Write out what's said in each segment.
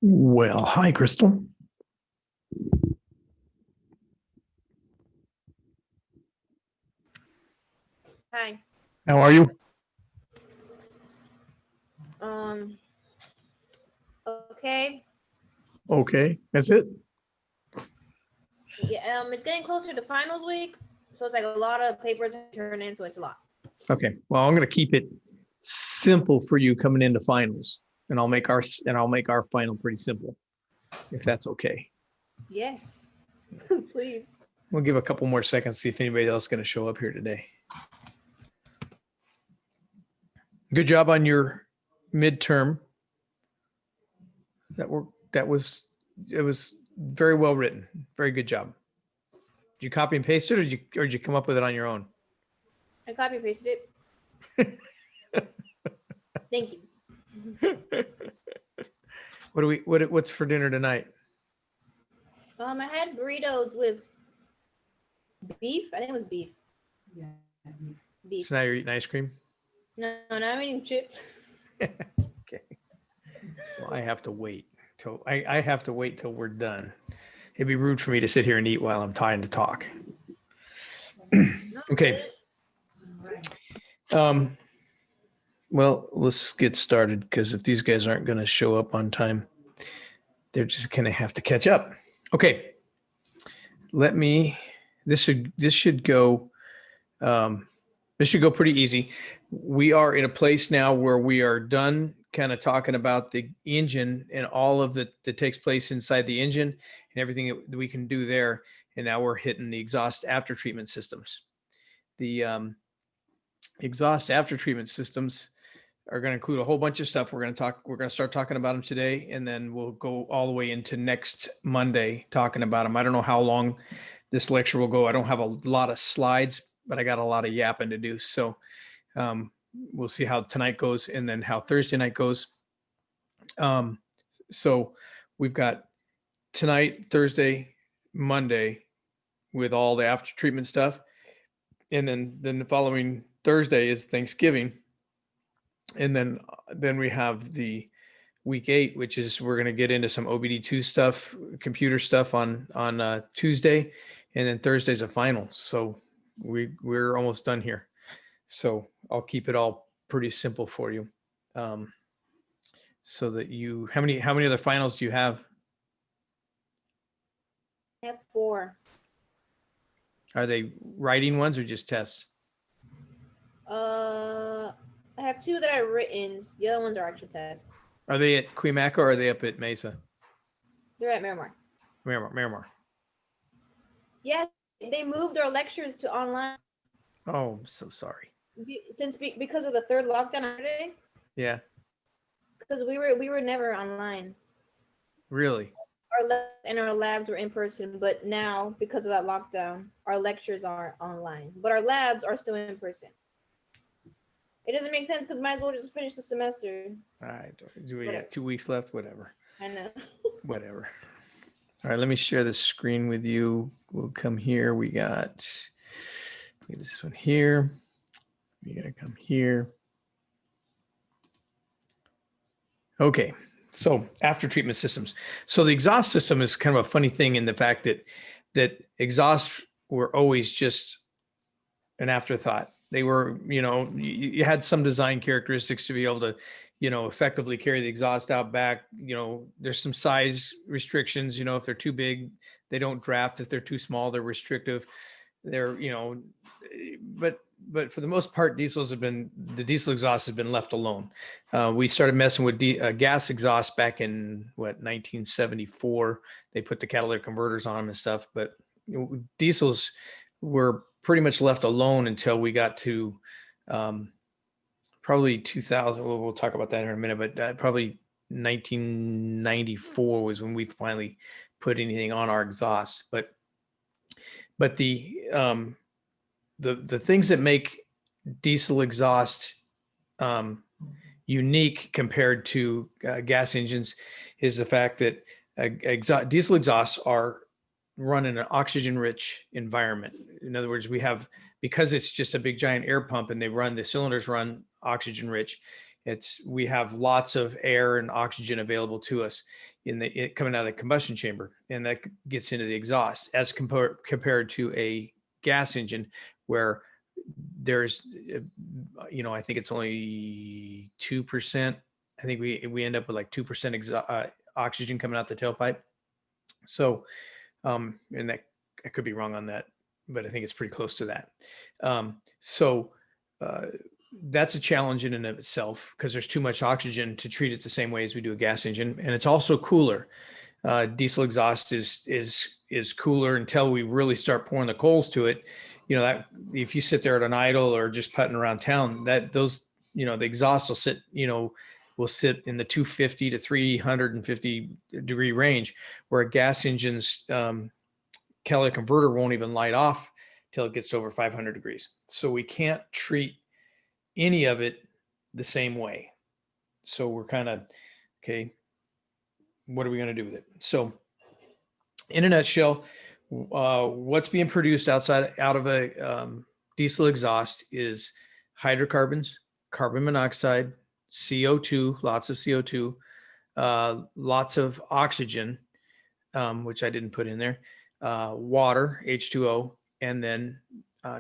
Well, hi, Crystal. Hi. How are you? Um. Okay. Okay, that's it. Yeah. It's getting closer to finals week, so it's like a lot of papers to turn in, so it's a lot. Okay. Well, I'm going to keep it simple for you coming into finals, and I'll make our final pretty simple, if that's okay. Yes. Please. We'll give a couple more seconds to see if anybody else is going to show up here today. Good job on your midterm. It was very well written. Very good job. Did you copy and paste it, or did you come up with it on your own? I copy and pasted it. Thank you. What's for dinner tonight? I had burritos with beef. I think it was beef. Yeah, Beef. So now you're eating ice cream? No, I'm eating chips. Okay. Well, I have to wait till we're done. It'd be rude for me to sit here and eat while I'm trying to talk. Okay. Well, let's get started, because if these guys aren't going to show up on time, they're just going to have to catch up. Okay. This should go pretty easy. We are in a place now where we are done kind of talking about the engine and all of that takes place inside the engine and everything that we can do there. And now we're hitting the exhaust after treatment systems. The exhaust after treatment systems are going to include a whole bunch of stuff. We're going to start talking about them today, and then we'll go all the way into next Monday talking about them. I don't know how long this lecture will go. I don't have a lot of slides, but I got a lot of yapping to do. So we'll see how tonight goes and then how Thursday night goes. So we've got tonight, Thursday, Monday with all the after treatment stuff. And then the following Thursday is Thanksgiving. And then we have the week 8, which is we're going to get into some OBD2 stuff, computer stuff on Tuesday, and then Thursday's a final. So we're almost done here. So I'll keep it all pretty simple for you, so that how many other finals do you have? I have 4. Are they writing ones or just tests? I have 2 that are written. The other ones are actual tests. Are they at Cuimaca or are they up at Mesa? They're at Miramar. Miramar. Yeah, they moved our lectures to online. Oh, I'm so sorry. Because of the third lockdown today. Yeah. Because we were never online. Really? Our labs were in person, but now because of that lockdown, our lectures are online, but our labs are still in person. It doesn't make sense because might as well just finish the semester. All right. Do we have 2 weeks left? Whatever. I know. Whatever. All right. Let me share the screen with you. We'll come here. We got this one here. We got to come here. Okay. So after treatment systems. So the exhaust system is kind of a funny thing in the fact that exhausts were always just an afterthought. They were, you had some design characteristics to be able to, effectively carry the exhaust out back. There's some size restrictions. If they're too big, they don't draft. If they're too small, they're restrictive. They're, but for the most part, the diesel exhaust has been left alone. We started messing with gas exhaust back in 1974. They put the catalytic converters on them and stuff, but diesels were pretty much left alone until we got to probably 2000. We'll talk about that in a minute, but probably 1994 was when we finally put anything on our exhaust. But the things that make diesel exhaust unique compared to gas engines is the fact that diesel exhausts are run in an oxygen-rich environment. In other words, because it's just a big giant air pump and the cylinders run oxygen-rich, we have lots of air and oxygen available to us coming out of the combustion chamber, and that gets into the exhaust, as compared to a gas engine where there's, I think it's only 2%. I think we end up with like 2% oxygen coming out the tailpipe. So, and that, I could be wrong on that, but I think it's pretty close to that. That's a challenge in and of itself, because there's too much oxygen to treat it the same way as we do a gas engine, and it's also cooler. Diesel exhaust is cooler until we really start pouring the coals to it. That if you sit there at an idle or just putting around town, the exhaust will sit in the 250 to 350 degree range, where a gas engine's catalytic converter won't even light off till it gets over 500 degrees. So we can't treat any of it the same way. So we're kind of, okay, what are we going to do with it? So in a nutshell, what's being produced out of a diesel exhaust is hydrocarbons, carbon monoxide, CO2, lots of CO2, lots of oxygen, which I didn't put in there, water, H2O, and then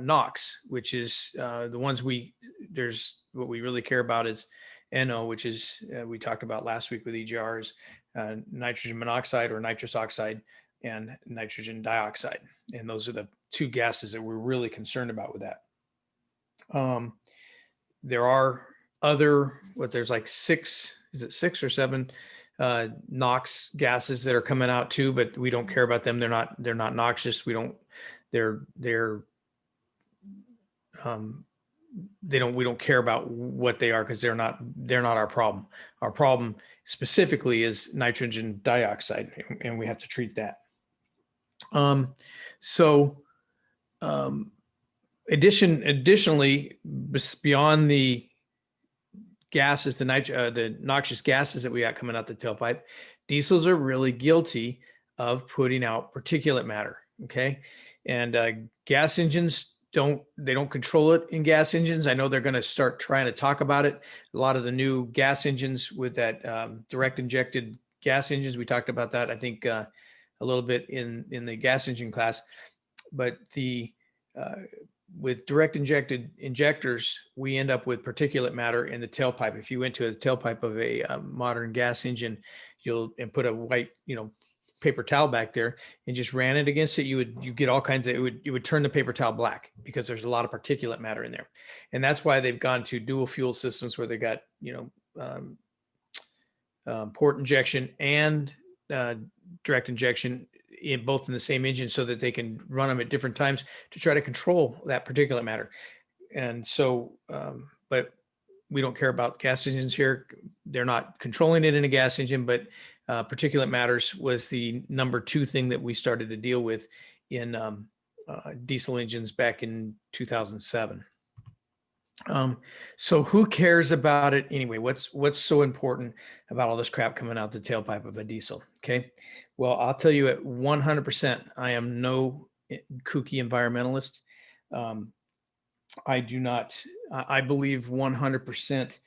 NOx, which is the ones what we really care about is NO, which is, we talked about last week with EGRs, nitrogen monoxide or nitrous oxide, and nitrogen dioxide. And those are the two gases that we're really concerned about with that. There are other, there's like six or seven NOx gases that are coming out too, but we don't care about them. They're not noxious. We don't care about what they are, because they're not our problem. Our problem specifically is nitrogen dioxide, and we have to treat that. Additionally, beyond the gases, the noxious gases that we got coming out the tailpipe, diesels are really guilty of putting out particulate matter. Okay. And gas engines don't control it in gas engines. I know they're going to start trying to talk about it. A lot of the new gas engines with that direct injected gas engines, we talked about that, I think, a little bit in the gas engine class. But with direct injected injectors, we end up with particulate matter in the tailpipe. If you went to a tailpipe of a modern gas engine, and put a white, paper towel back there and just ran it against it, you get all kinds of, it would turn the paper towel black, because there's a lot of particulate matter in there. And that's why they've gone to dual fuel systems, where they got, port injection and direct injection in both in the same engine, so that they can run them at different times to try to control that particulate matter. And so, but we don't care about gas engines here. They're not controlling it in a gas engine, but particulate matters was the number 2 thing that we started to deal with in diesel engines back in 2007. So who cares about it anyway? What's so important about all this crap coming out the tailpipe of a diesel? Okay. Well, I'll tell you at 100%, I am no kooky environmentalist. I believe 100%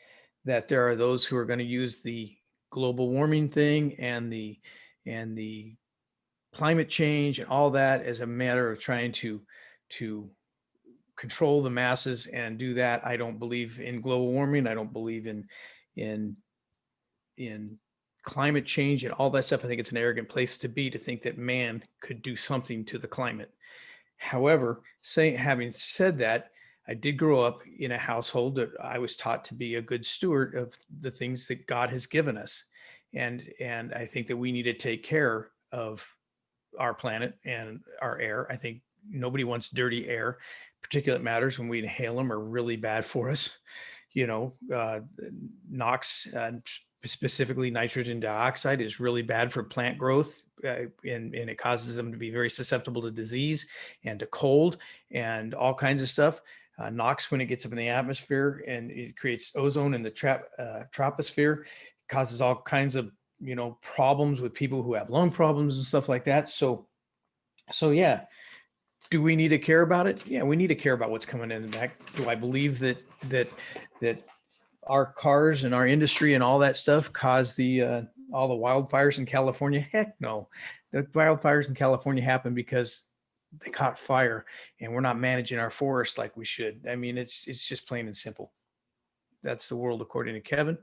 that there are those who are going to use the global warming thing and the climate change and all that as a matter of trying to control the masses and do that. I don't believe in global warming. I don't believe in climate change and all that stuff. I think it's an arrogant place to be, to think that man could do something to the climate. However, having said that, I did grow up in a household that I was taught to be a good steward of the things that God has given us. And I think that we need to take care of our planet and our air. I think nobody wants dirty air. Particulate matters, when we inhale them, are really bad for us. NOx, specifically nitrogen dioxide, is really bad for plant growth, and it causes them to be very susceptible to disease and to cold and all kinds of stuff. NOx, when it gets up in the atmosphere and it creates ozone in the troposphere, causes all kinds of problems with people who have lung problems and stuff like that. So yeah. Do we need to care about it? Yeah, we need to care about what's coming in the back. Do I believe that our cars and our industry and all that stuff cause the all the wildfires in California? Heck no. The wildfires in California happen because they caught fire and we're not managing our forest like we should. I mean, it's just plain and simple. That's the world according to Kevin.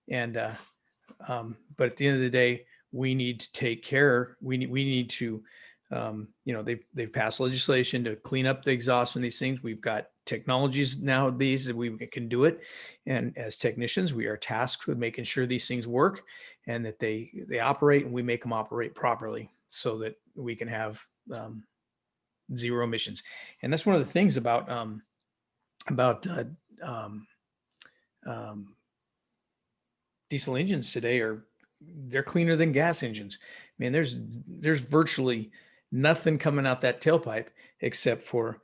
And but at the end of the day, we need to take care. We need to, you know, they've passed legislation to clean up the exhaust in these things. We've got technologies nowadays that we can do it. And as technicians, we are tasked with making sure these things work and that they operate, and we make them operate properly so that we can have zero emissions. And that's one of the things about diesel engines today they're cleaner than gas engines. I mean, there's virtually nothing coming out that tailpipe except for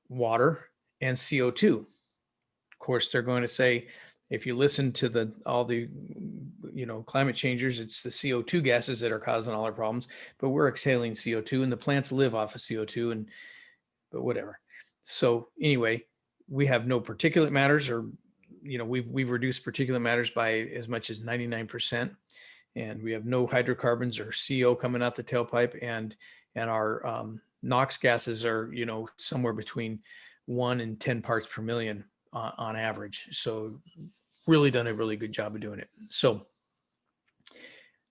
water and CO2. Of course, they're going to say, if you listen to all the climate changers, it's the CO2 gases that are causing all our problems, but we're exhaling CO2 and the plants live off of CO2 but whatever. So anyway, we have no particulate matters, or we've reduced particulate matters by as much as 99%, and we have no hydrocarbons or CO coming out the tailpipe, and our NOx gases are somewhere between 1 and 10 parts per million on average. So really done a really good job of doing it. So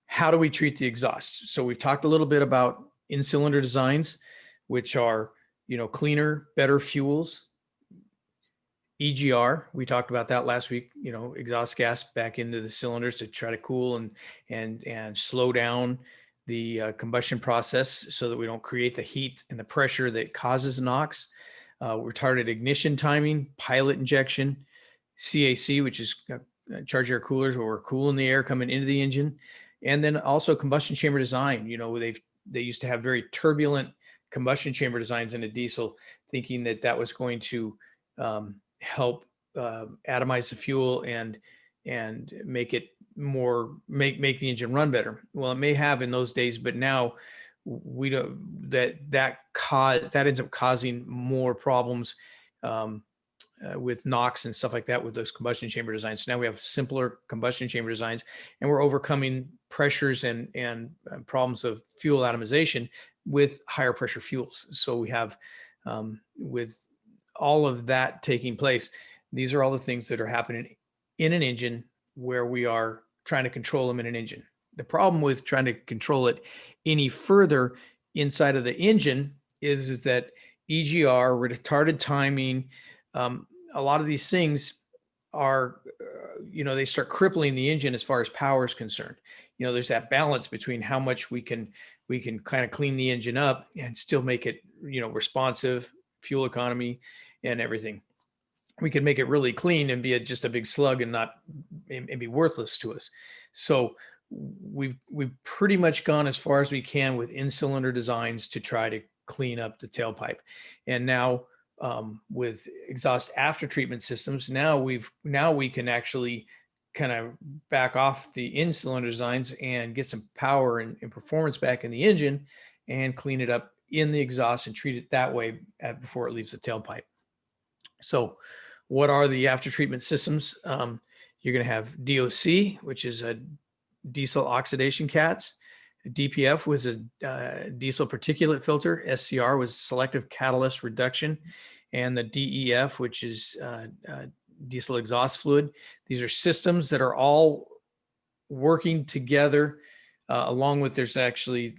how do we treat the exhaust? So we've talked a little bit about in-cylinder designs, which are cleaner, better fuels. EGR, we talked about that last week, exhaust gas back into the cylinders to try to cool and slow down the combustion process so that we don't create the heat and the pressure that causes NOx. Retarded ignition timing, pilot injection, CAC, which is charge air coolers, where we're cooling the air coming into the engine. And then also combustion chamber design. They used to have very turbulent combustion chamber designs in a diesel, thinking that was going to help atomize the fuel and make it make the engine run better. Well, it may have in those days, but now we don't. That ends up causing more problems with NOx and stuff like that with those combustion chamber designs. So now we have simpler combustion chamber designs, and we're overcoming pressures and problems of fuel atomization with higher pressure fuels. So we have with all of that taking place, these are all the things that are happening in an engine where we are trying to control them in an engine. The problem with trying to control it any further inside of the engine is that EGR, retarded timing, a lot of these things are, they start crippling the engine as far as power is concerned. There's that balance between how much we can kind of clean the engine up and still make it, responsive, fuel economy, and everything. We could make it really clean and be just a big slug and be worthless to us. So we've pretty much gone as far as we can with in-cylinder designs to try to clean up the tailpipe. And now with exhaust after-treatment systems, now we can actually kind of back off the in-cylinder designs and get some power and performance back in the engine and clean it up in the exhaust and treat it that way before it leaves the tailpipe. So what are the after-treatment systems? You're going to have DOC, which is a diesel oxidation cats. DPF was a diesel particulate filter. SCR was selective catalyst reduction. And the DEF, which is diesel exhaust fluid. These are systems that are all working together, along with there's actually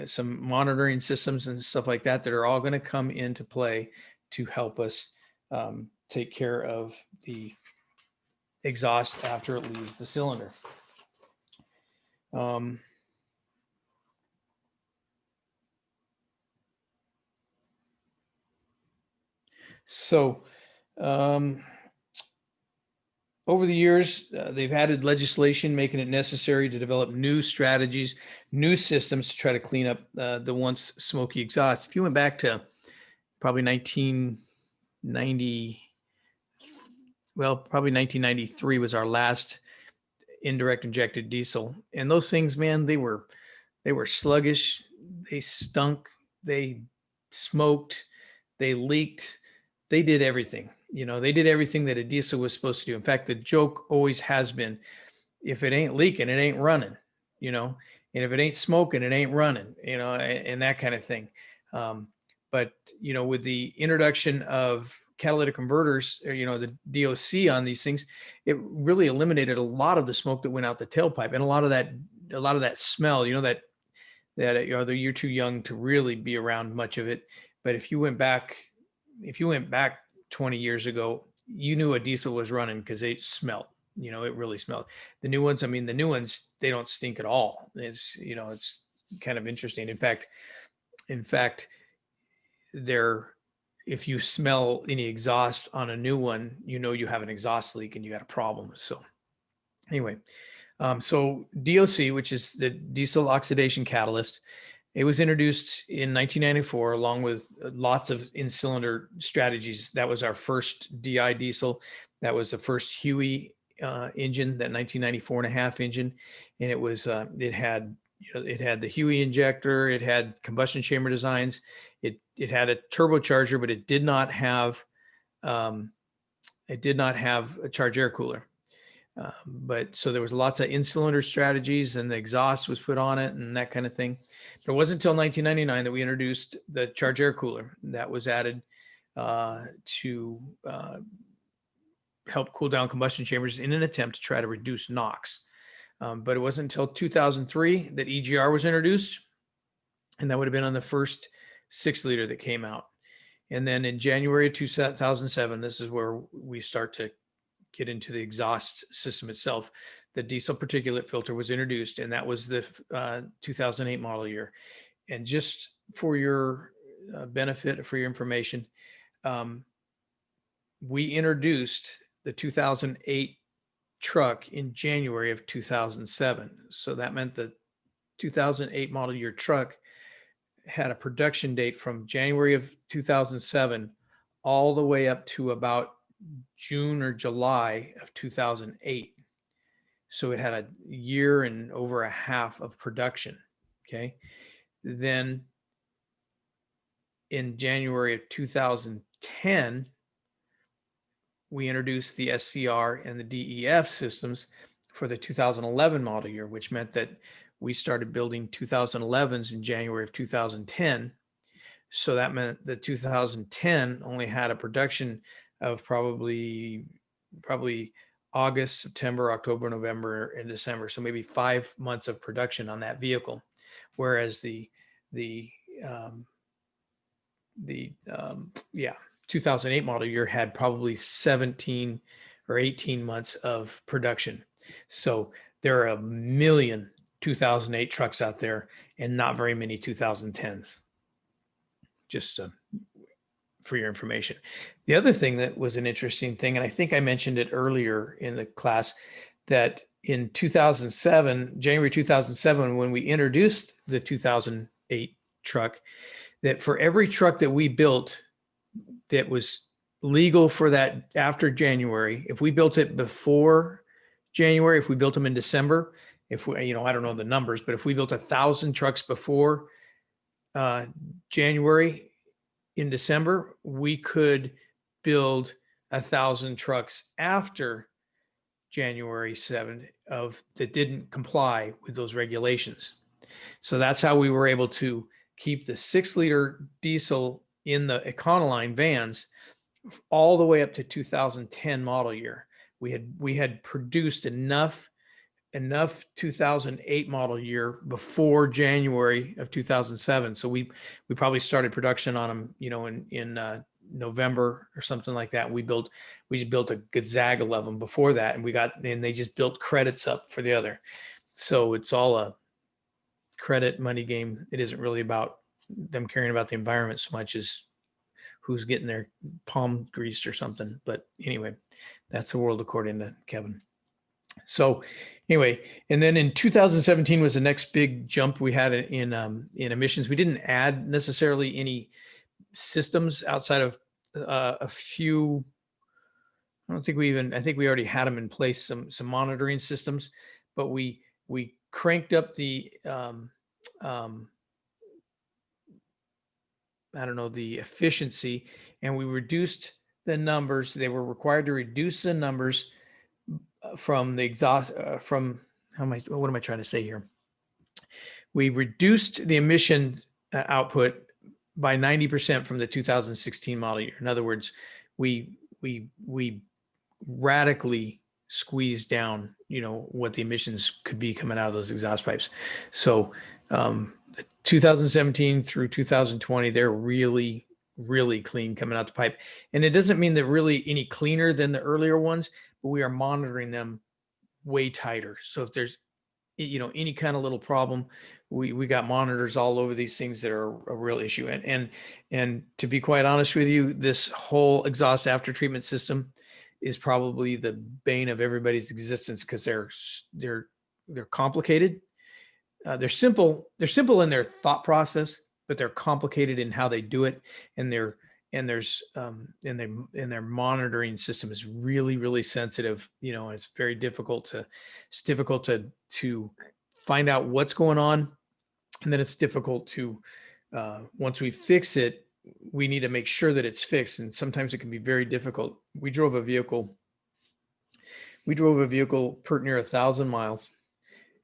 some monitoring systems and stuff like that are all going to come into play to help us take care of the exhaust after it leaves the cylinder. Over the years, they've added legislation making it necessary to develop new strategies, new systems to try to clean up the once smoky exhaust. If you went back to probably 1993 was our last indirect injected diesel. And those things, man, they were sluggish, they stunk, they smoked, they leaked, they did everything. They did everything that a diesel was supposed to do. In fact, the joke always has been, if it ain't leaking, it ain't running, and if it ain't smoking, it ain't running, and that kind of thing. But with the introduction of catalytic converters, or, the DOC on these things, it really eliminated a lot of the smoke that went out the tailpipe, and a lot of that smell, that you're too young to really be around much of it. But if you went back 20 years ago, you knew a diesel was running because it smelled. It really smelled. The new ones, they don't stink at all. It's kind of interesting. In fact, if you smell any exhaust on a new one, you have an exhaust leak and you got a problem. So anyway, so DOC, which is the diesel oxidation catalyst, it was introduced in 1994 along with lots of in-cylinder strategies. That was our first DI diesel. That was the first Huey engine, that 1994.5 engine, and it had the Huey injector. It had combustion chamber designs. It had a turbocharger, but it did not have a charge air cooler. But so there was lots of in-cylinder strategies, and the exhaust was put on it and that kind of thing. But it wasn't until 1999 that we introduced the charge air cooler that was added to help cool down combustion chambers in an attempt to try to reduce NOx. But it wasn't until 2003 that EGR was introduced, and that would have been on the first 6-liter that came out. And then in January of 2007, this is where we start to get into the exhaust system itself. The diesel particulate filter was introduced, and that was the 2008 model year. And just for your benefit, for your information, we introduced the 2008 truck in January of 2007. So that meant the 2008 model year truck had a production date from January of 2007 all the way up to about June or July of 2008. So it had a year and over a half of production. Okay. Then in January of 2010, we introduced the SCR and the DEF systems for the 2011 model year, which meant that we started building 2011s in January of 2010. So that meant the 2010 only had a production of probably August, September, October, November, and December. So maybe 5 months of production on that vehicle, whereas the 2008 model year had probably 17 or 18 months of production. So there are a million 2008 trucks out there and not very many 2010s. Just for your information. The other thing that was an interesting thing, and I think I mentioned it earlier in the class, that in 2007, January 2007, when we introduced the 2008 truck, that for every truck that we built that was legal for that after January, if we built it before January, if we built them in December, if we, I don't know the numbers, but if we built 1,000 trucks before January, in December, we could build 1,000 trucks after January 7 that didn't comply with those regulations. So that's how we were able to keep the 6-liter diesel in the Econoline vans all the way up to 2010 model year. We had produced enough 2008 model year before January of 2007. So we probably started production on them, in November or something like that. We just built a gazaggle of them before that, and they just built credits up for the other. So it's all a credit money game. It isn't really about them caring about the environment so much as who's getting their palm greased or something. But anyway, that's the world according to Kevin. So anyway, and then in 2017 was the next big jump we had in emissions. We didn't add necessarily any systems outside of a few. I think we already had them in place, some monitoring systems, but we cranked up the the efficiency, and we reduced the numbers. They were required to reduce the numbers from the exhaust, what am I trying to say here? We reduced the emission output by 90% from the 2016 model year. In other words, we radically squeezed down, what the emissions could be coming out of those exhaust pipes. So 2017 through 2020, they're really, really clean coming out the pipe. And it doesn't mean they're really any cleaner than the earlier ones, but we are monitoring them way tighter. So if there's, any kind of little problem, we got monitors all over these things that are a real issue. And to be quite honest with you, this whole exhaust after treatment system is probably the bane of everybody's existence, because they're complicated. They're simple in their thought process, but they're complicated in how they do it. And their monitoring system is really, really sensitive. It's very difficult to find out what's going on. And then it's difficult to, once we fix it, we need to make sure that it's fixed. And sometimes it can be very difficult. We drove a vehicle pert near 1,000 miles.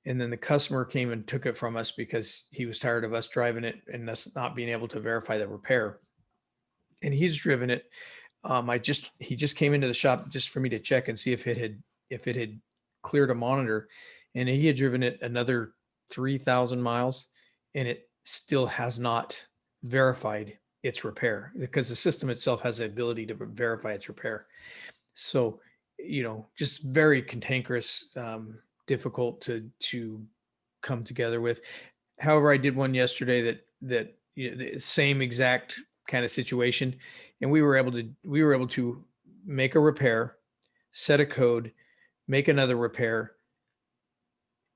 And then the customer came and took it from us because he was tired of us driving it and us not being able to verify the repair. And he's driven it. He just came into the shop just for me to check and see if it had cleared a monitor, and he had driven it another 3,000 miles, and it still has not verified its repair, because the system itself has the ability to verify its repair. So, just very cantankerous, difficult to come together with. However, I did one yesterday that the same exact kind of situation, and we were able to make a repair, set a code, make another repair,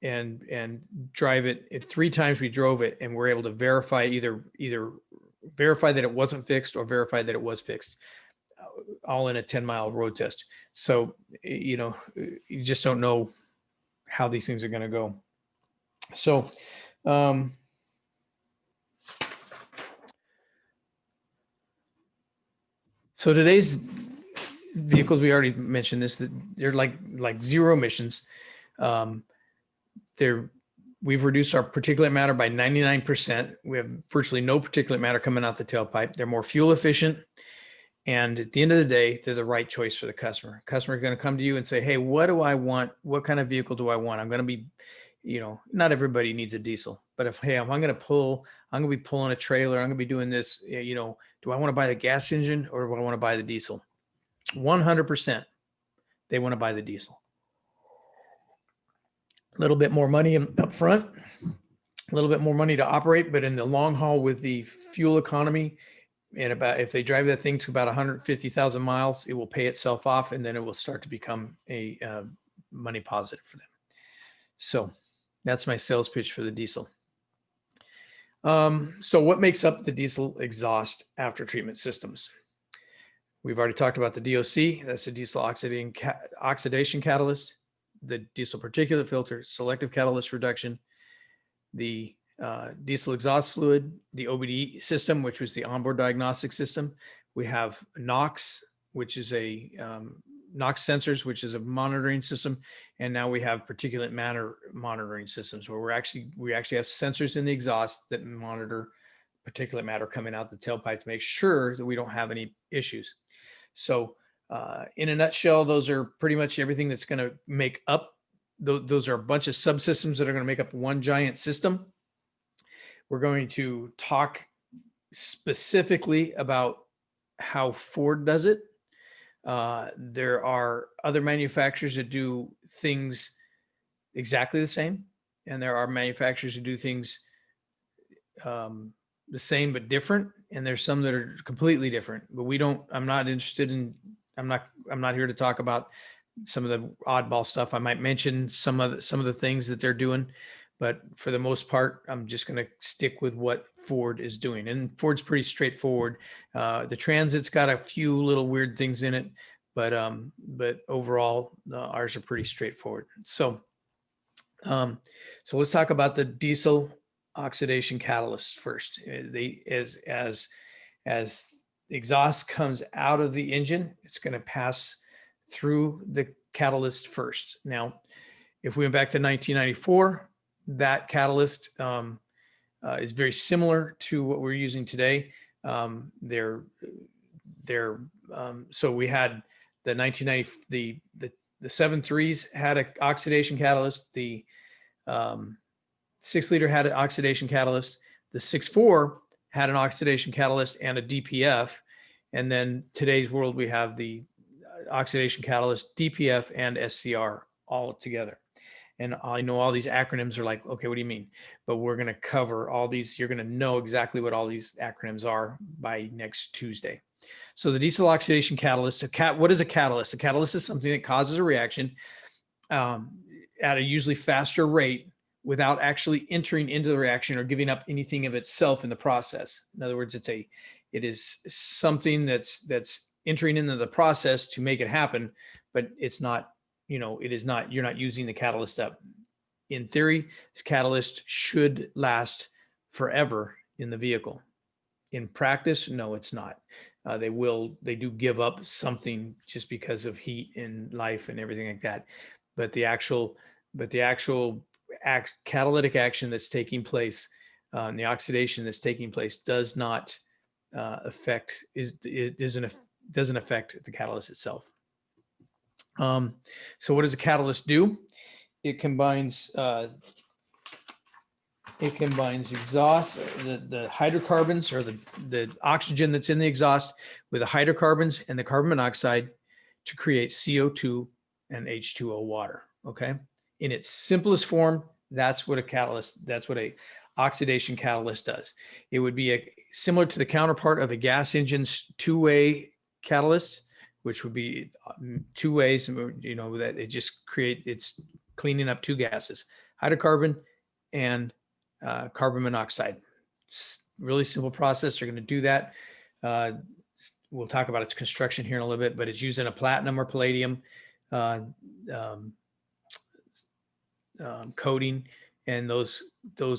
and drive it. 3 times we drove it, and we're able to verify either verify that it wasn't fixed or verify that it was fixed, all in a 10-mile road test. So you just don't know how these things are going to go. So so today's vehicles, we already mentioned this, that they're like zero emissions. We've reduced our particulate matter by 99%. We have virtually no particulate matter coming out the tailpipe. They're more fuel efficient. And at the end of the day, they're the right choice for the customer. Customer is going to come to you and say, hey, what do I want? What kind of vehicle do I want? I'm going to be, not everybody needs a diesel, but if, hey, I'm going to be pulling a trailer, I'm going to be doing this, do I want to buy the gas engine or do I want to buy the diesel? 100%. They want to buy the diesel. A little bit more money up front, a little bit more money to operate, but in the long haul with the fuel economy, and if they drive that thing to about 150,000 miles, it will pay itself off, and then it will start to become a money positive for them. So that's my sales pitch for the diesel. So what makes up the diesel exhaust after treatment systems? We've already talked about the DOC. That's the diesel oxidation catalyst, the diesel particulate filter, selective catalyst reduction, the diesel exhaust fluid, the OBD system, which was the onboard diagnostic system. We have NOx, which is a NOx sensors, which is a monitoring system, and now we have particulate matter monitoring systems, where we actually have sensors in the exhaust that monitor particulate matter coming out the tailpipe to make sure that we don't have any issues. So, in a nutshell, those are pretty much everything that's going to make up. Those are a bunch of subsystems that are going to make up one giant system. We're going to talk specifically about how Ford does it. There are other manufacturers that do things exactly the same, and there are manufacturers who do things the same but different, and there's some that are completely different. But I'm not interested in. I'm not here to talk about some of the oddball stuff. I might mention some of the things that they're doing, but for the most part, I'm just going to stick with what Ford is doing. And Ford's pretty straightforward. The Transit's got a few little weird things in it, but overall, ours are pretty straightforward. So let's talk about the diesel oxidation catalysts first. As exhaust comes out of the engine, it's going to pass through the catalyst first. Now, if we went back to 1994, that catalyst is very similar to what we're using today. So we had the 1990, the 7.3s had an oxidation catalyst. The 6 liter had an oxidation catalyst. The 6.4 had an oxidation catalyst and a DPF. And then today's world, we have the oxidation catalyst, DPF, and SCR all together. And I know all these acronyms are like, okay, what do you mean? But we're going to cover all these. You're going to know exactly what all these acronyms are by next Tuesday. So the diesel oxidation catalyst, what is a catalyst? A catalyst is something that causes a reaction at a usually faster rate without actually entering into the reaction or giving up anything of itself in the process. In other words, it is something that's entering into the process to make it happen, but it's not, you're not using the catalyst up. In theory, this catalyst should last forever in the vehicle. In practice, no, it's not. They do give up something just because of heat in life and everything like that. But the actual catalytic action that's taking place, the oxidation that's taking place, does not doesn't affect the catalyst itself. So what does a catalyst do? It combines exhaust, the hydrocarbons, or the oxygen that's in the exhaust, with the hydrocarbons and the carbon monoxide to create CO2 and H2O water. Okay. In its simplest form, that's what a oxidation catalyst does. It would be similar to the counterpart of a gas engine's two-way catalyst, which would be 2 ways, that it's cleaning up 2 gases, hydrocarbon and carbon monoxide. Really simple process. They're going to do that. We'll talk about its construction here in a little bit, but it's using a platinum or palladium coating, and those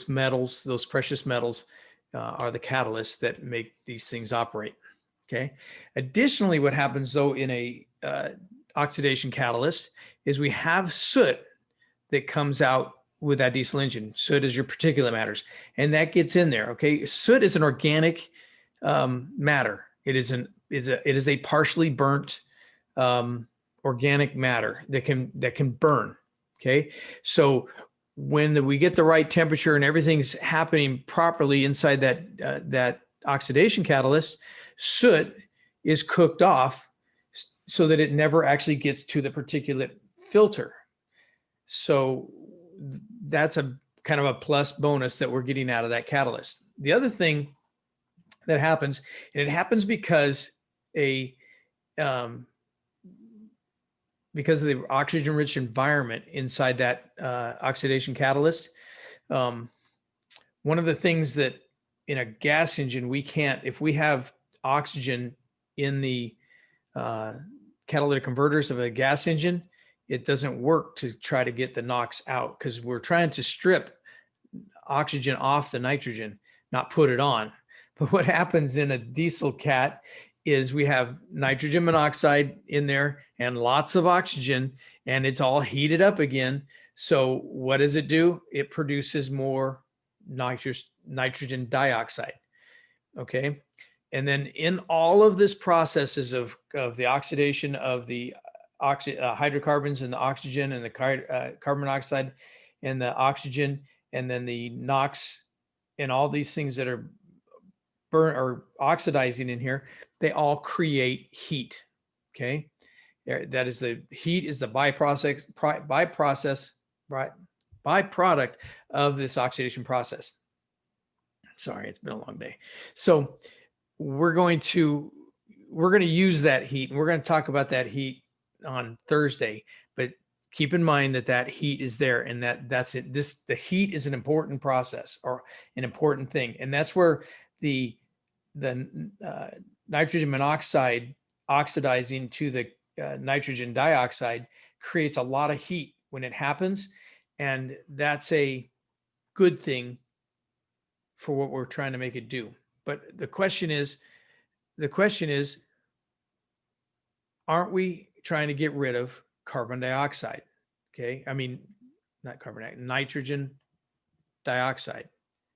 metals, those precious metals, are the catalysts that make these things operate. Okay. Additionally, what happens though in a oxidation catalyst is we have soot that comes out with that diesel engine. Soot is your particulate matters, and that gets in there. Okay. Soot is an organic matter. It is a partially burnt organic matter that can burn. Okay. So when we get the right temperature and everything's happening properly inside that oxidation catalyst, soot is cooked off so that it never actually gets to the particulate filter. So that's a kind of a plus bonus that we're getting out of that catalyst. The other thing that happens, and it happens because of the oxygen-rich environment inside that oxidation catalyst. One of the things that in a gas engine, we can't, if we have oxygen in the catalytic converters of a gas engine, it doesn't work to try to get the NOx out, because we're trying to strip oxygen off the nitrogen, not put it on. But what happens in a diesel cat is we have nitrogen monoxide in there and lots of oxygen, and it's all heated up again. So what does it do? It produces more nitrogen dioxide. Okay. And then in all of this processes of the oxidation of the hydrocarbons and the oxygen and the carbon monoxide and the oxygen, and then the NOx and all these things that are burn or oxidizing in here, they all create heat. Okay. That is the heat is the byproduct of this oxidation process. Sorry, it's been a long day. So we're going to use that heat, and we're going to talk about that heat on Thursday, but keep in mind that heat is there, and that's it. The heat is an important process, or an important thing. And that's where the nitrogen monoxide oxidizing to the nitrogen dioxide creates a lot of heat when it happens. And that's a good thing for what we're trying to make it do. But the question is, the question is, aren't we trying to get rid of carbon dioxide? Okay. I mean, not carbon dioxide, nitrogen dioxide.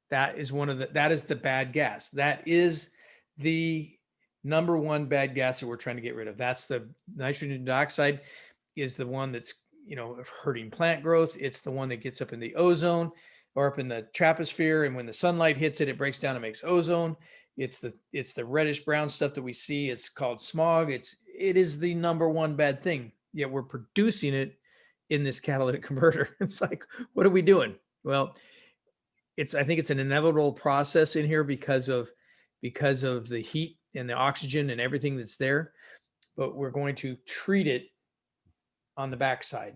That is that is the bad gas. That is the number one bad gas that we're trying to get rid of. That's the nitrogen dioxide is the one that's, hurting plant growth. It's the one that gets up in the ozone or up in the troposphere. And when the sunlight hits it, it breaks down and makes ozone. It's the reddish brown stuff that we see. It's called smog. It is the number one bad thing. Yet we're producing it in this catalytic converter. It's like, what are we doing? Well, I think it's an inevitable process in here because of the heat and the oxygen and everything that's there. But we're going to treat it on the backside.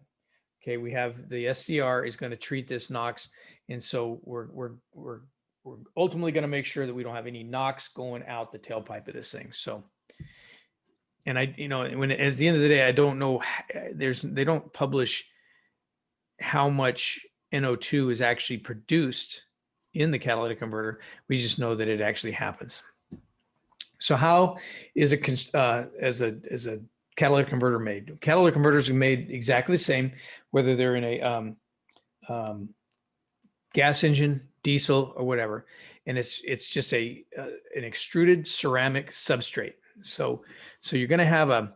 Okay, we have the SCR is going to treat this NOx, and so we're ultimately going to make sure that we don't have any NOx going out the tailpipe of this thing. So, and when at the end of the day, I don't know. They don't publish how much NO2 is actually produced in the catalytic converter. We just know that it actually happens. So how is as a catalytic converter made? Catalytic converters are made exactly the same, whether they're in a gas engine, diesel, or whatever. And it's just an extruded ceramic substrate. So you're going to have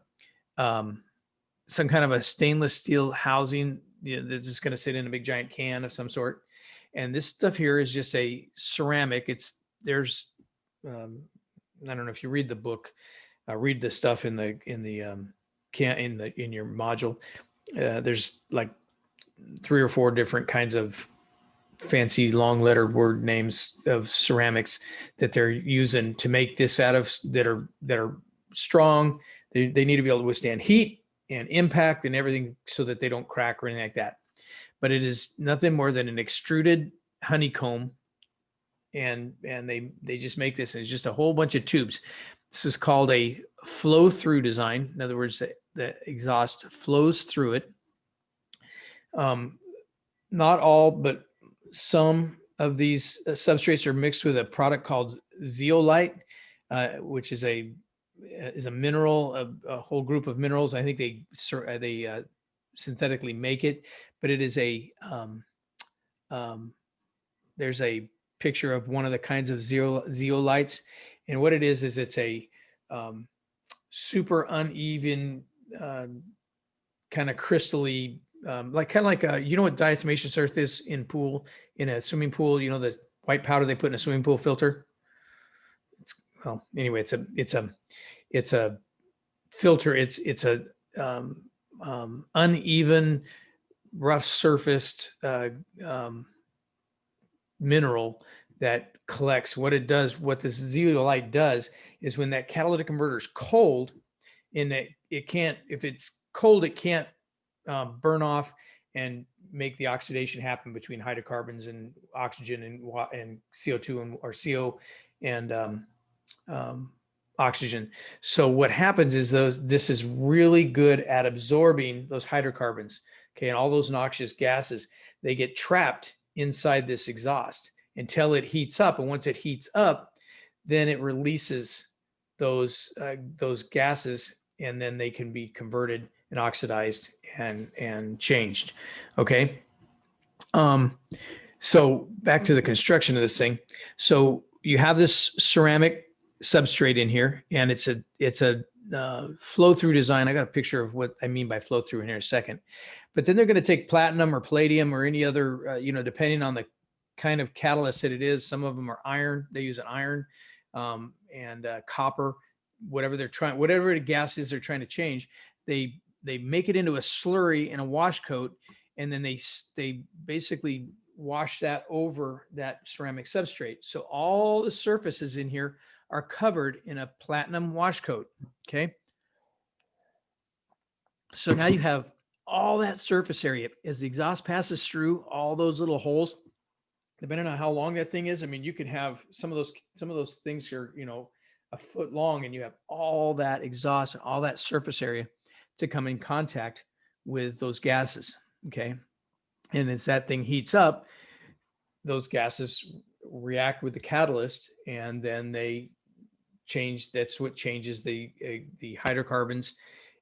some kind of a stainless steel housing that's just going to sit in a big giant can of some sort. And this stuff here is just a ceramic. I don't know if you read the book, read the stuff in your module. There's like 3 or 4 different kinds of fancy long letter word names of ceramics that they're using to make this out of, that are strong. They need to be able to withstand heat and impact and everything so that they don't crack or anything like that. But it is nothing more than an extruded honeycomb. And they just make this, and it's just a whole bunch of tubes. This is called a flow through design. In other words, the exhaust flows through it. Not all, but some of these substrates are mixed with a product called zeolite, which is a mineral, a whole group of minerals. I think they synthetically make it, but it is there's a picture of one of the kinds of zeolites, and what it is it's a super uneven kind of crystally, like what diatomaceous earth is in a swimming pool. The white powder they put in a swimming pool filter. Anyway, it's a filter. It's a uneven, rough surfaced mineral that collects. What this zeolite does is, when that catalytic converter is cold, in that if it's cold, it can't burn off and make the oxidation happen between hydrocarbons and oxygen and CO2 or CO and oxygen. So what happens is this is really good at absorbing those hydrocarbons, okay, and all those noxious gases. They get trapped inside this exhaust until it heats up, and once it heats up, then it releases those gases, and then they can be converted and oxidized and changed. Okay. So back to the construction of this thing. So you have this ceramic substrate in here, and it's a flow through design. I got a picture of what I mean by flow through in here in a second. But then they're going to take platinum or palladium or any other, depending on the kind of catalyst that it is. Some of them are iron. They use an iron and copper, whatever the gas is they're trying to change. They make it into a slurry in a wash coat, and then they basically wash that over that ceramic substrate. So all the surfaces in here are covered in a platinum wash coat. Okay. So now you have all that surface area as the exhaust passes through all those little holes, depending on how long that thing is. I mean, you can have some of those things are, a foot long, and you have all that exhaust and all that surface area to come in contact with those gases. Okay. And as that thing heats up, those gases react with the catalyst, and then they change. That's what changes the hydrocarbons,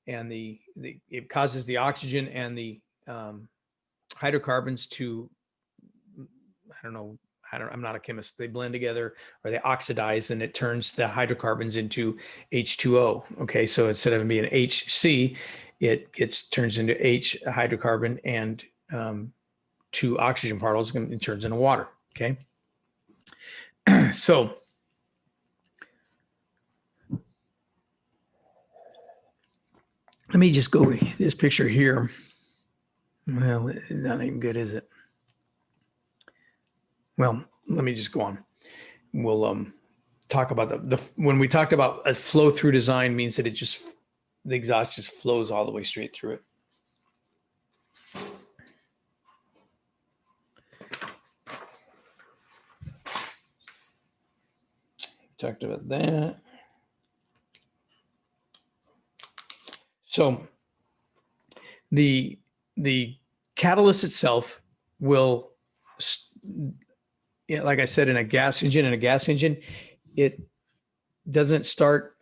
and it causes the oxygen and the hydrocarbons to, I don't know, I'm not a chemist. They blend together or they oxidize, and it turns the hydrocarbons into H2O. Okay, so instead of being HC, it turns into H, a hydrocarbon, and two oxygen particles, and it turns into water. Okay, so let me just go to this picture here. Well, not even good, is it? Well, let me just go on. We'll talk about when we talked about a flow through design means that the exhaust just flows all the way straight through it. Talked about that. So the catalyst itself will, like I said, in a gas engine, it doesn't start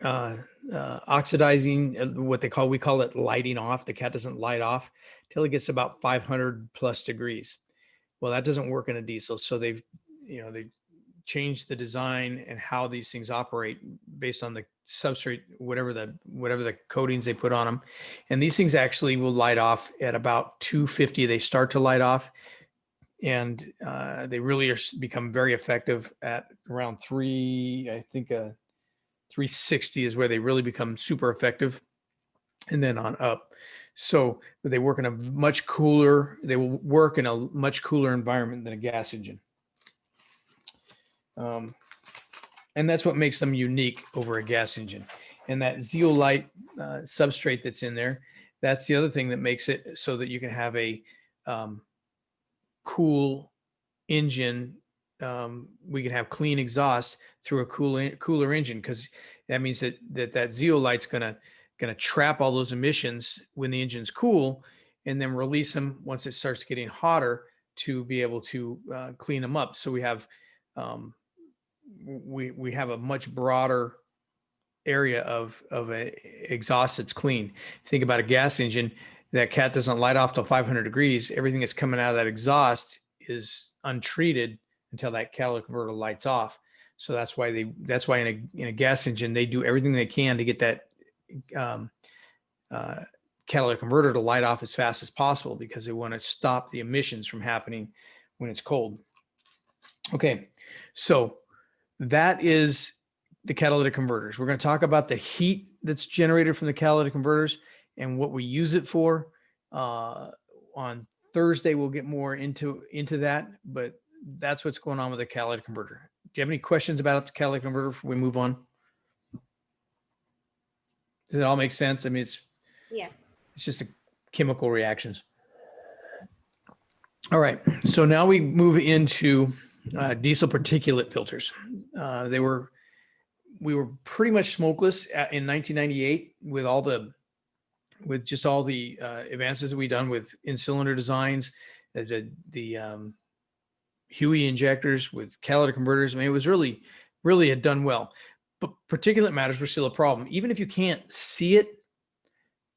oxidizing. We call it lighting off. The cat doesn't light off till it gets about 500 plus degrees. Well, that doesn't work in a diesel. So they've changed the design and how these things operate based on the substrate, whatever the coatings they put on them. And these things actually will light off at about 250. They start to light off, and they really become very effective at around 360 is where they really become super effective, and then on up. So they will work in a much cooler environment than a gas engine. And that's what makes them unique over a gas engine. And that zeolite substrate that's in there, that's the other thing that makes it so that you can have a cool engine. We can have clean exhaust through a cooler engine, because that means that zeolite's gonna trap all those emissions when the engine's cool, and then release them once it starts getting hotter to be able to clean them up. So we have we have a much broader area of a exhaust that's clean. Think about a gas engine. That cat doesn't light off till 500 degrees. Everything that's coming out of that exhaust is untreated until that catalytic converter lights off. So that's why in a gas engine, they do everything they can to get that catalytic converter to light off as fast as possible, because they want to stop the emissions from happening when it's cold. Okay, so that is the catalytic converters. We're going to talk about the heat that's generated from the catalytic converters and what we use it for. On Thursday, we'll get more into that, but that's what's going on with the catalytic converter. Do you have any questions about the catalytic converter before we move on? Does it all make sense? I mean, it's just a chemical reactions. All right, so now we move into diesel particulate filters. We were pretty much smokeless in 1998 with just all the advances that we've done with in-cylinder designs, the HUE injectors with catalytic converters. I mean, it was really had done well. But particulate matters were still a problem. Even if you can't see it,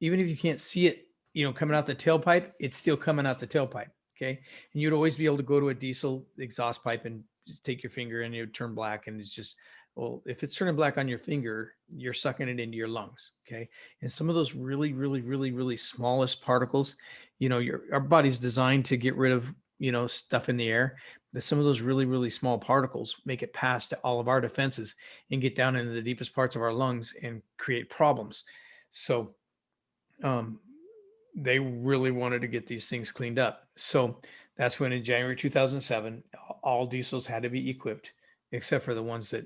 coming out the tailpipe, it's still coming out the tailpipe. Okay. And you'd always be able to go to a diesel exhaust pipe and just take your finger and it would turn black. And it's just, well, if it's turning black on your finger, you're sucking it into your lungs. Okay. And some of those really smallest particles, our body's designed to get rid of, stuff in the air, but some of those really small particles make it past all of our defenses and get down into the deepest parts of our lungs and create problems. So, they really wanted to get these things cleaned up. So that's when in January 2007, all diesels had to be equipped, except for the ones that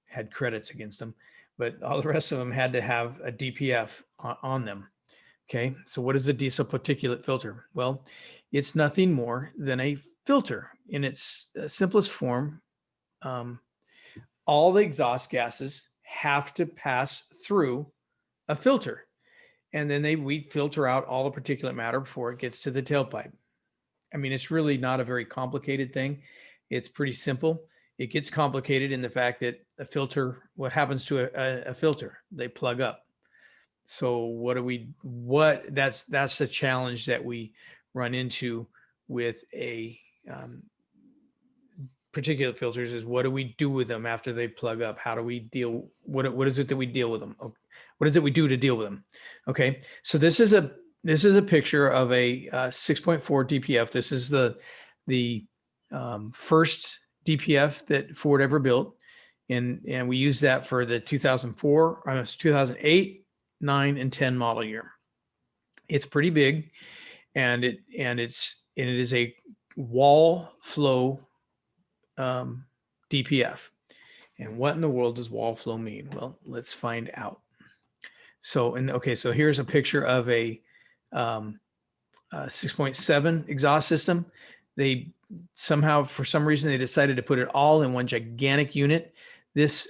had credits against them. But all the rest of them had to have a DPF on them. Okay, so what is a diesel particulate filter? Well, it's nothing more than a filter in its simplest form. All the exhaust gases have to pass through a filter. And then we filter out all the particulate matter before it gets to the tailpipe. I mean, it's really not a very complicated thing. It's pretty simple. it gets complicated in the fact that a filter, what happens to a filter? They plug up. So that's the challenge that we run into with a particulate filters is what do we do with them after they plug up? How do we deal? What is it that we deal with them? What is it we do to deal with them? Okay, so this is a picture of a 6.4 DPF. This is the first DPF that Ford ever built, and we used that for the 2004, 2008, 9, and 10 model year. It's pretty big, and it is a wall flow DPF. And what in the world does wall flow mean? Well, let's find out. So here's a picture of a 6.7 exhaust system. They somehow, for some reason, they decided to put it all in one gigantic unit. This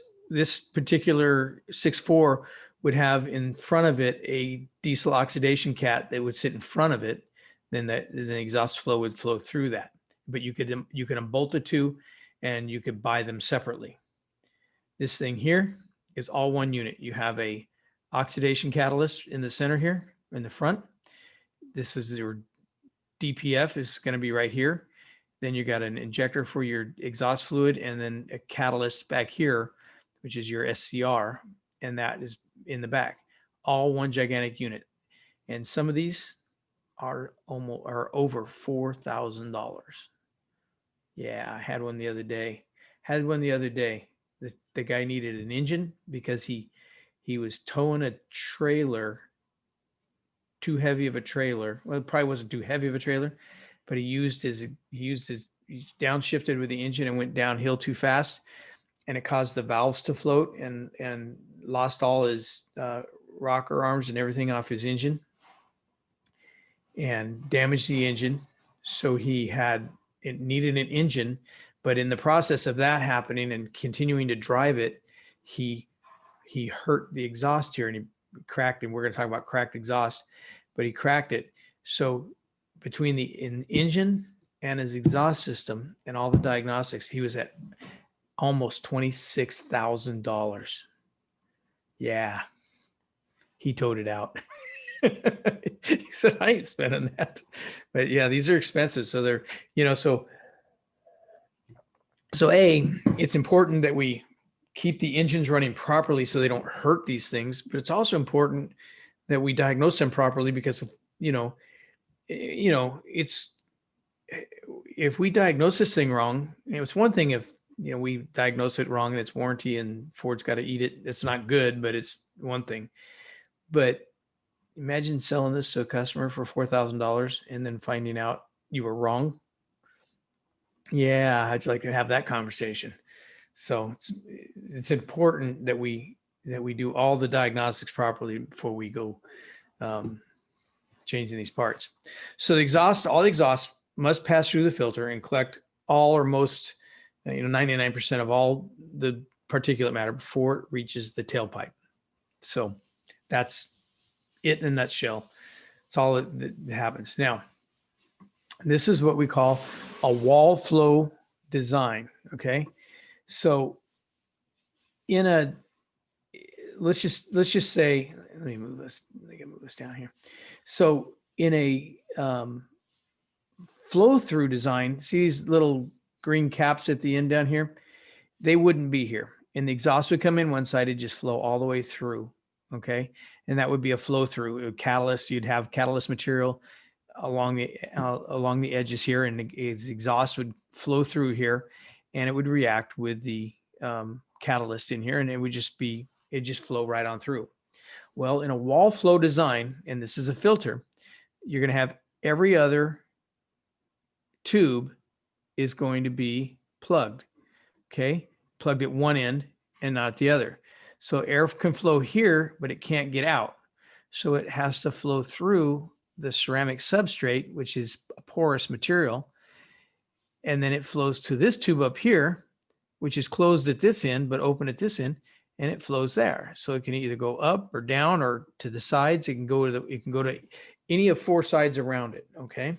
particular 6.4 would have in front of it a diesel oxidation cat that would sit in front of it. Then the exhaust flow would flow through that. But you could unbolt the two, and you could buy them separately. This thing here is all one unit. You have a oxidation catalyst in the center here in the front. This is your DPF is going to be right here. Then you got an injector for your exhaust fluid, and then a catalyst back here, which is your SCR, and that is in the back. All one gigantic unit. And some of these are over $4,000. Yeah, I had one the other day. The guy needed an engine because he was towing a trailer, too heavy of a trailer. Well, it probably wasn't too heavy of a trailer, but he downshifted with the engine and went downhill too fast, and it caused the valves to float and lost all his rocker arms and everything off his engine and damaged the engine. So it needed an engine, but in the process of that happening and continuing to drive it, he hurt the exhaust here and he cracked, and we're going to talk about cracked exhaust, but he cracked it. So between the engine and his exhaust system and all the diagnostics, he was at almost $26,000. Yeah, he towed it out. He said, I ain't spending that. But yeah, these are expensive. So they're, so it's important that we keep the engines running properly so they don't hurt these things. But it's also important that we diagnose them properly because it's, if we diagnose this thing wrong, it's one thing if, we diagnose it wrong and it's warranty and Ford's got to eat it. It's not good, but it's one thing. But imagine selling this to a customer for $4,000 and then finding out you were wrong. Yeah, I'd like to have that conversation. So it's important that we do all the diagnostics properly before we go changing these parts. So all the exhaust must pass through the filter and collect all or most, 99% of all the particulate matter before it reaches the tailpipe. So that's it in a nutshell. It's all that happens. Now, this is what we call a wall flow design. Okay. So let's just say, let me move this down here. So in a flow through design, see these little green caps at the end down here? They wouldn't be here. And the exhaust would come in one side, it'd just flow all the way through. Okay. And that would be a flow through catalyst. You'd have catalyst material along the edges here, and the exhaust would flow through here, and it would react with the catalyst in here, and it'd just flow right on through. Well, in a wall flow design, and this is a filter, you're going to have every other tube is going to be plugged. Okay, plugged at one end and not the other. So air can flow here, but it can't get out. So it has to flow through the ceramic substrate, which is a porous material. And then it flows to this tube up here, which is closed at this end, but open at this end, and it flows there. So it can either go up or down or to the sides. It can go to any of four sides around it. Okay.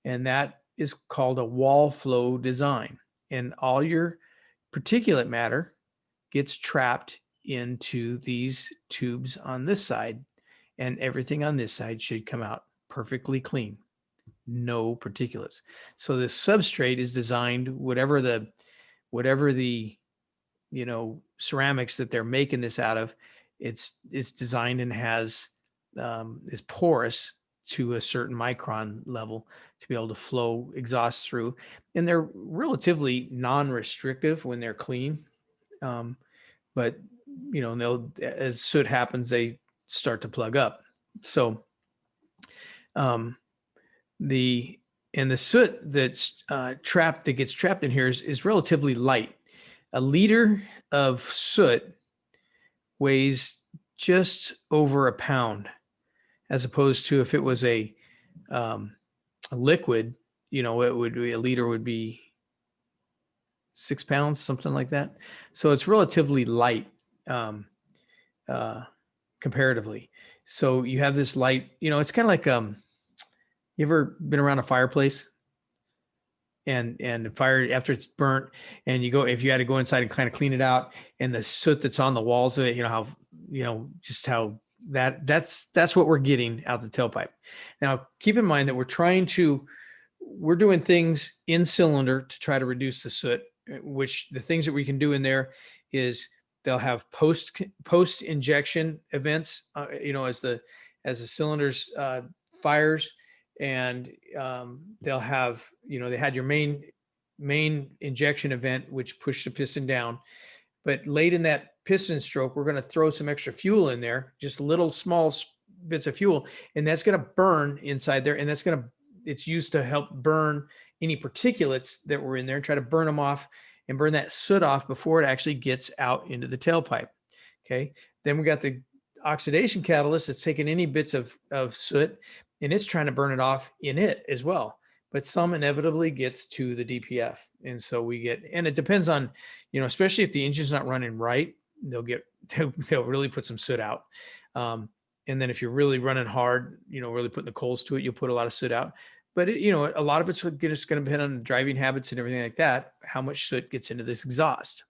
And that is called a wall flow design. And all your particulate matter gets trapped into these tubes on this side, and everything on this side should come out perfectly clean. No particulates. So this substrate is designed, whatever the ceramics that they're making this out of, it's designed and has is porous to a certain micron level to be able to flow exhaust through, and they're relatively non-restrictive when they're clean. But they'll, as soot happens, they start to plug up. So the soot that's that gets trapped in here is relatively light. A liter of soot weighs just over a pound, as opposed to if it was a liquid, it would be, a liter would be 6 pounds, something like that. So it's relatively light comparatively. So you have this light, it's kind of like, you ever been around a fireplace and the fire, after it's burnt, and if you had to go inside and kind of clean it out, and the soot that's on the walls of it, that's what we're getting out the tailpipe. Now, keep in mind that we're doing things in cylinder to try to reduce the soot, which the things that we can do in there is they'll have post injection events, as the cylinders fires, and they'll have, they had your main injection event, which pushed the piston down. But late in that piston stroke, we're going to throw some extra fuel in there, just little small bits of fuel, and that's going to burn inside there, and it's used to help burn any particulates that were in there and try to burn them off and burn that soot off before it actually gets out into the tailpipe. Okay. Then we got the oxidation catalyst that's taking any bits of soot, and it's trying to burn it off in it as well. But some inevitably gets to the DPF. And so and it depends on, especially if the engine's not running right, they'll really put some soot out. And then if you're really running hard, really putting the coals to it, you'll put a lot of soot out. But a lot of it's just going to depend on driving habits and everything like that, how much soot gets into this exhaust.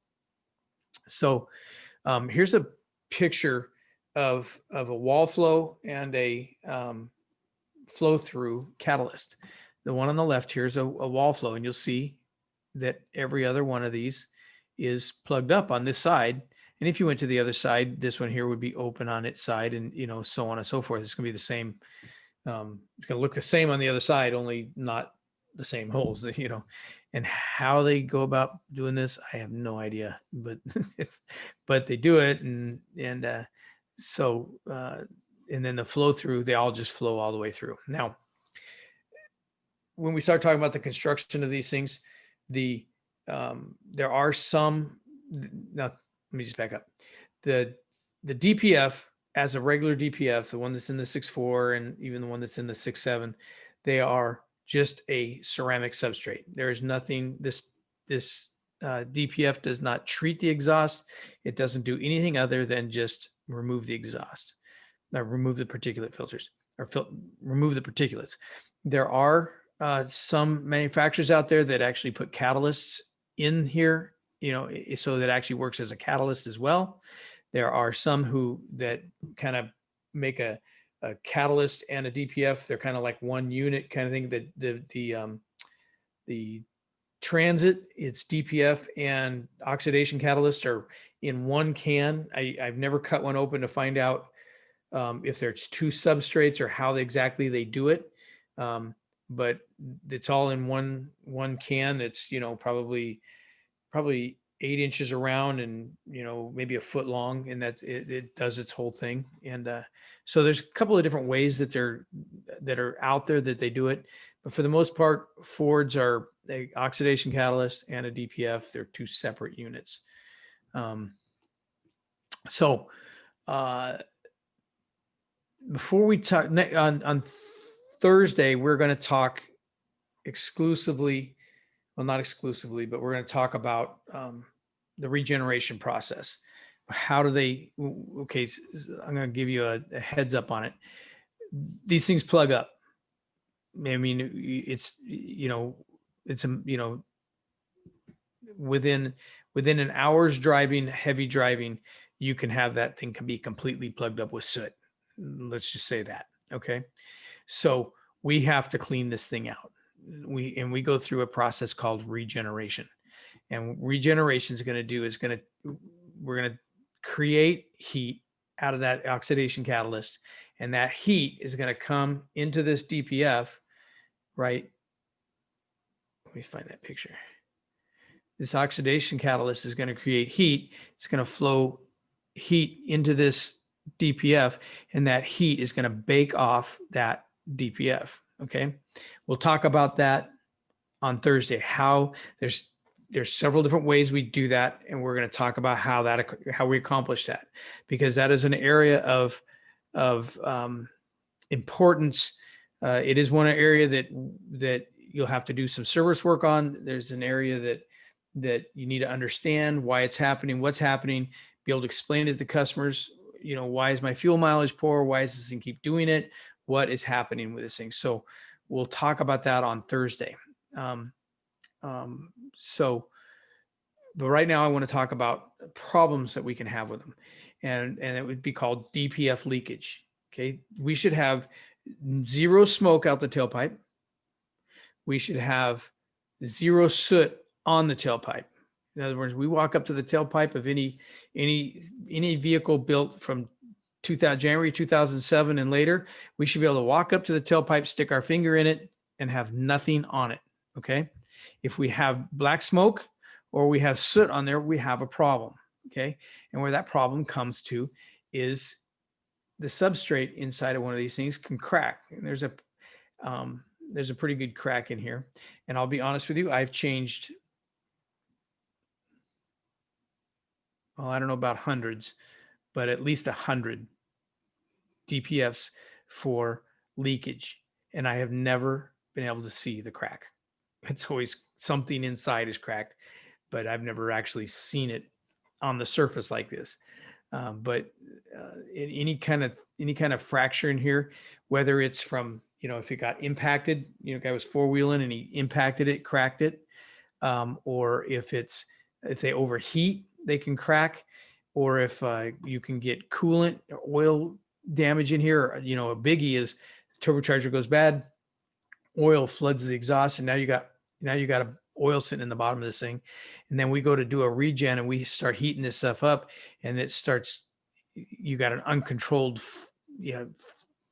So here's a picture of a wall flow and a flow through catalyst. The one on the left here is a wall flow, and you'll see that every other one of these is plugged up on this side. And if you went to the other side, this one here would be open on its side, and so on and so forth. It's going to be the same. It's going to look the same on the other side, only not the same holes, and how they go about doing this, I have no idea, but but they do it. And then the flow through, they all just flow all the way through. Now, when we start talking about the construction of these things, there are some, now let me just back up. The DPF, as a regular DPF, the one that's in the 6.4 and even the one that's in the 6.7, they are just a ceramic substrate. There is nothing, this DPF does not treat the exhaust. It doesn't do anything other than just remove the exhaust, remove the particulate filters, or remove the particulates. There are some manufacturers out there that actually put catalysts in here, so that actually works as a catalyst as well. There are some that kind of make a catalyst and a DPF. They're kind of like one unit kind of thing. The transit, it's DPF and oxidation catalyst are in one can. I've never cut one open to find out if there's two substrates or how exactly they do it. But it's all in one can. It's, probably 8 inches around and, maybe a foot long, and it does its whole thing. And so there's a couple of different ways that are out there that they do it. But for the most part, Fords are a oxidation catalyst and a DPF. They're two separate units. Before we talk on Thursday, we're going to talk exclusively, well, not exclusively, but we're going to talk about the regeneration process. How do they, okay, I'm going to give you a heads up on it. These things plug up. I mean, it's within within an hour's driving, heavy driving, you can have that thing can be completely plugged up with soot. Let's just say that. Okay. So we have to clean this thing out. We go through a process called regeneration. And regeneration is going to do is we're going to create heat out of that oxidation catalyst. And that heat is going to come into this DPF, right? Let me find that picture. This oxidation catalyst is going to create heat. It's going to flow heat into this DPF, and that heat is going to bake off that DPF. Okay. We'll talk about that on Thursday, how there's several different ways we do that. And we're going to talk about how we accomplish that, because that is an area of importance. It is one area that you'll have to do some service work on. There's an area that you need to understand why it's happening, what's happening, be able to explain it to the customers. Why is my fuel mileage poor? Why does this thing keep doing it? What is happening with this thing? So we'll talk about that on Thursday. But right now I want to talk about problems that we can have with them. And it would be called DPF leakage. Okay. We should have zero smoke out the tailpipe. We should have zero soot on the tailpipe. In other words, we walk up to the tailpipe of any vehicle built from January 2007 and later, we should be able to walk up to the tailpipe, stick our finger in it, and have nothing on it. Okay. If we have black smoke or we have soot on there, we have a problem. Okay. And where that problem comes to is the substrate inside of one of these things can crack. And there's a pretty good crack in here. And I'll be honest with you, I've changed, well, I don't know about hundreds, but at least 100 DPFs for leakage. And I have never been able to see the crack. It's always something inside is cracked, but I've never actually seen it on the surface like this. But any kind of fracture in here, whether it's from, if it got impacted, guy was four-wheeling and he impacted it, cracked it, or if they overheat, they can crack, or if you can get coolant or oil damage in here. A biggie is the turbocharger goes bad, oil floods the exhaust, and now you got a oil sitting in the bottom of this thing. And then we go to do a regen and we start heating this stuff up, and you got an uncontrolled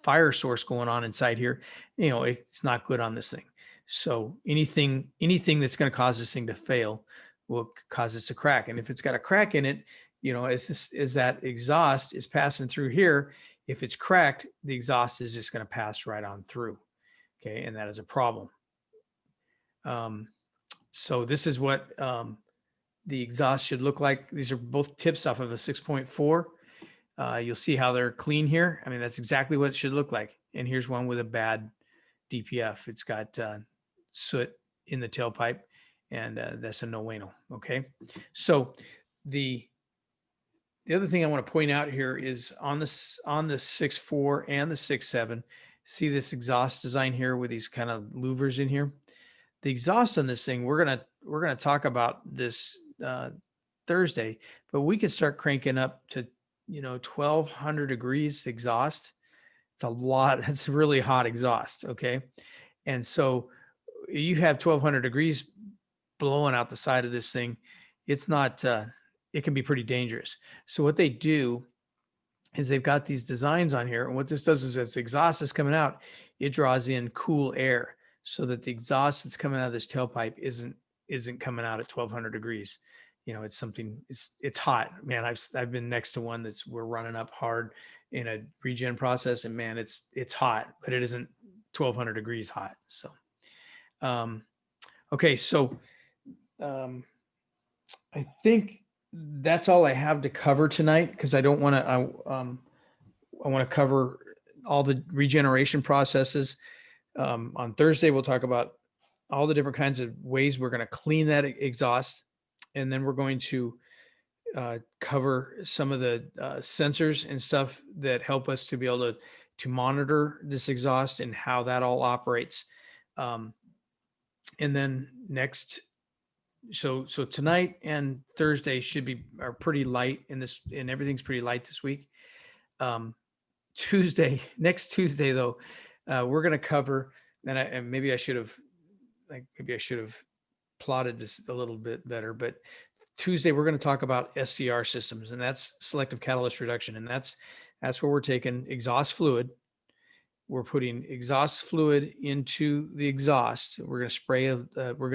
fire source going on inside here. It's not good on this thing. So anything that's going to cause this thing to fail will cause this to crack. And if it's got a crack in it, as that exhaust is passing through here, if it's cracked, the exhaust is just going to pass right on through. Okay. And that is a problem. So this is what the exhaust should look like. These are both tips off of a 6.4. You'll see how they're clean here. I mean, that's exactly what it should look like. And here's one with a bad DPF. It's got soot in the tailpipe, and that's a no bueno. Okay. So the other thing I want to point out here is on the 6.4 and the 6.7, see this exhaust design here with these kind of louvers in here. The exhaust on this thing, we're gonna talk about this Thursday, but we can start cranking up to 1,200 degrees exhaust. It's a lot. It's really hot exhaust. Okay, and so you have 1,200 degrees blowing out the side of this thing. It's not. It can be pretty dangerous. So what they do is they've got these designs on here, and what this does is as the exhaust is coming out, it draws in cool air, so that the exhaust that's coming out of this tailpipe isn't coming out at 1,200 degrees. It's hot, man. I've been next to one we're running up hard in a regen process, and man, it's hot, but it isn't 1,200 degrees hot. So, okay. So, I think that's all I have to cover tonight, because I don't want to, I want to cover all the regeneration processes. On Thursday, we'll talk about all the different kinds of ways we're going to clean that exhaust. And then we're going to cover some of the sensors and stuff that help us to be able to monitor this exhaust and how that all operates. And then next so tonight and Thursday are pretty light and everything's pretty light this week. Next Tuesday though, we're going to cover, and maybe I should have plotted this a little bit better, but Tuesday we're going to talk about SCR systems, and that's selective catalyst reduction. And that's where we're taking exhaust fluid. We're putting exhaust fluid into the exhaust. We're going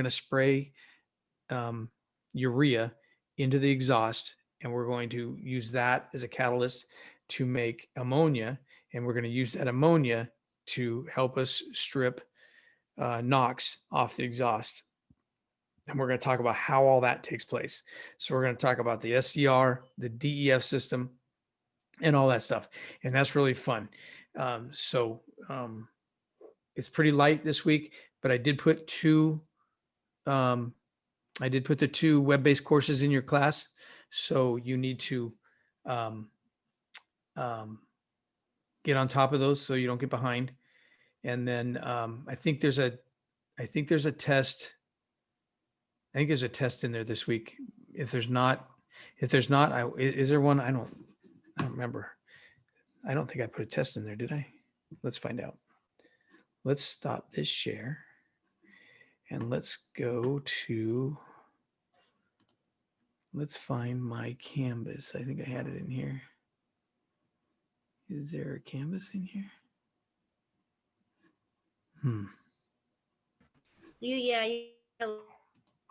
to spray urea into the exhaust, and we're going to use that as a catalyst to make ammonia, and we're going to use that ammonia to help us strip NOx off the exhaust. And we're going to talk about how all that takes place. So we're going to talk about the SCR, the DEF system, and all that stuff. And that's really fun. It's pretty light this week, but I did put the two web-based courses in your class. So you need to get on top of those so you don't get behind. And then I think there's a test. I think there's a test in there this week. If there's not, is there one? I don't remember. I don't think I put a test in there, did I? Let's find out. Let's stop this share and let's find my Canvas. I think I had it in here. Is there a Canvas in here?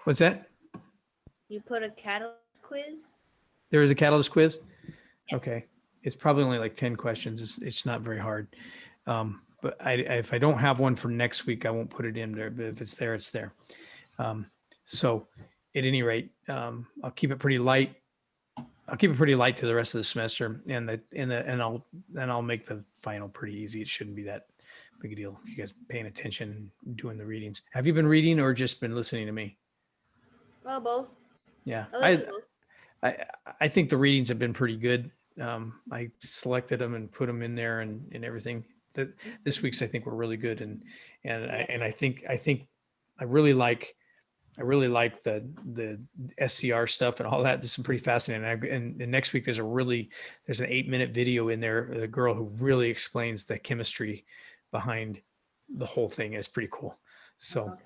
What's that? You put a catalyst quiz? There is a catalyst quiz? Yeah. Okay. It's probably only like 10 questions. It's not very hard. But if I don't have one for next week, I won't put it in there. But if it's there, it's there. So at any rate, I'll keep it pretty light. I'll keep it pretty light to the rest of the semester, and I'll make the final pretty easy. It shouldn't be that big a deal if you guys paying attention and doing the readings. Have you been reading or just been listening to me? Well, both. Yeah, I think the readings have been pretty good. I selected them and put them in there and everything. This week's I think were really good, and I think I really like the SCR stuff and all that. This is pretty fascinating. And next week there's an 8-minute video in there. The girl who really explains the chemistry behind the whole thing is pretty cool. So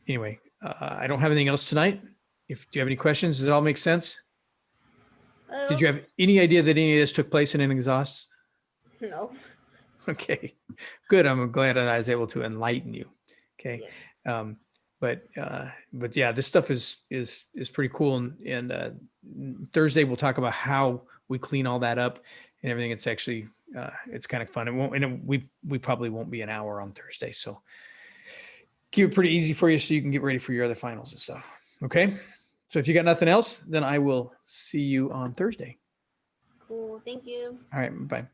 anyway, I don't have anything else tonight. Do you have any questions? Does it all make sense? Did you have any idea that any of this took place in an exhaust? No. Okay, good. I'm glad that I was able to enlighten you. Okay. Yeah. But yeah, this stuff is pretty cool. And Thursday we'll talk about how we clean all that up and everything. It's actually it's kind of fun. We probably won't be an hour on Thursday, so keep it pretty easy for you so you can get ready for your other finals and stuff. Okay. So if you got nothing else, then I will see you on Thursday. Cool. Thank you. All right. Bye.